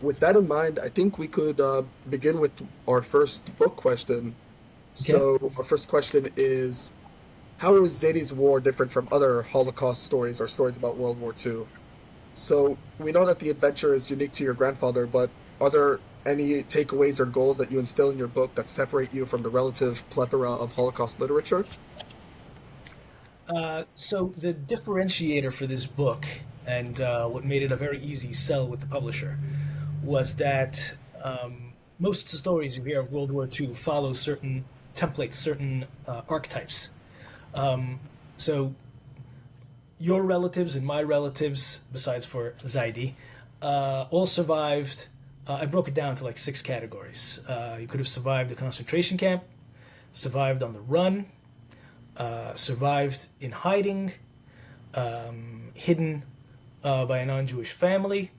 with that in mind, I think we could begin with our first book question. Okay. So, our first question is: how is Zadie's War different from other Holocaust stories or stories about World War II? So, we know that the adventure is unique to your grandfather, but are there any takeaways or goals that you instill in your book that separate you from the relative plethora of Holocaust literature? So the differentiator for this book, and what made it a very easy sell with the publisher, was that most stories you hear of World War II follow certain templates, certain archetypes. So your relatives and my relatives, besides for Zaidi, all survived. I broke it down to like six categories. You could have survived the concentration camp, survived on the run, survived in hiding, hidden by a non-Jewish family,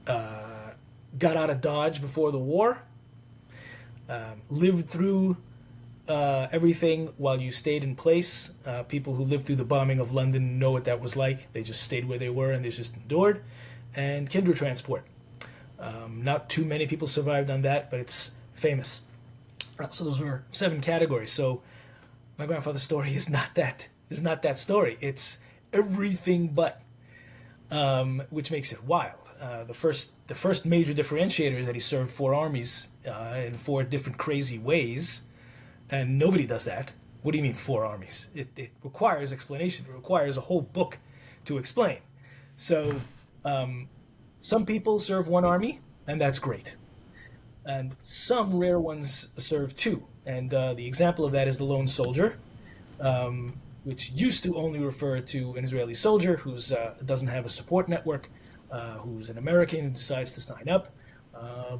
got out of Dodge before the war, lived through everything while you stayed in place. People who lived through the bombing of London know what that was like. They just stayed where they were and they just endured. And Kindred Transport. Not too many people survived on that, but it's famous. So those were seven categories. So my grandfather's story is not that story. It's everything but, which makes it wild. The first major differentiator is that he served four armies in four different crazy ways, and nobody does that. What do you mean four armies? It requires explanation. It requires a whole book to explain. So some people serve one army, and that's great. And some rare ones serve two. And the example of that is the lone soldier, which used to only refer to an Israeli soldier who doesn't have a support network, who's an American who decides to sign up.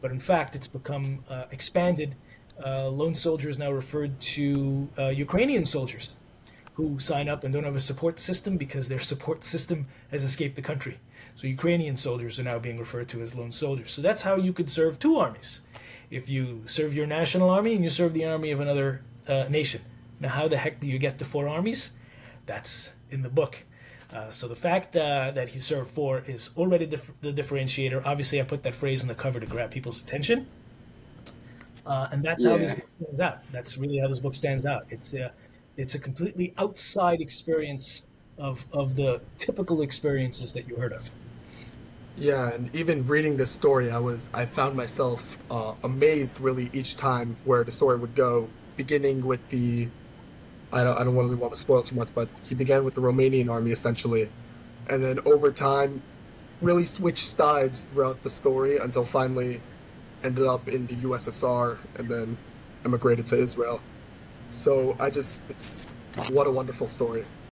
But in fact, it's become expanded. Lone soldier is now referred to Ukrainian soldiers who sign up and don't have a support system because their support system has escaped the country. So Ukrainian soldiers are now being referred to as lone soldiers. So that's how you could serve two armies. If you serve your national army and you serve the army of another nation. Now, how the heck do you get to four armies? That's in the book. So the fact that he served four is already the differentiator. Obviously, I put that phrase in the cover to grab people's attention. And that's how this Yeah. book stands out. That's really how this book stands out. It's a completely outside experience of the typical experiences that you heard of. Yeah, and even reading this story, I found myself amazed really each time where the story would go, beginning with the I don't really want to spoil too much, but he began with the Romanian army essentially, and then over time really switched sides throughout the story until finally ended up in the USSR and then emigrated to Israel. So it's what a wonderful story.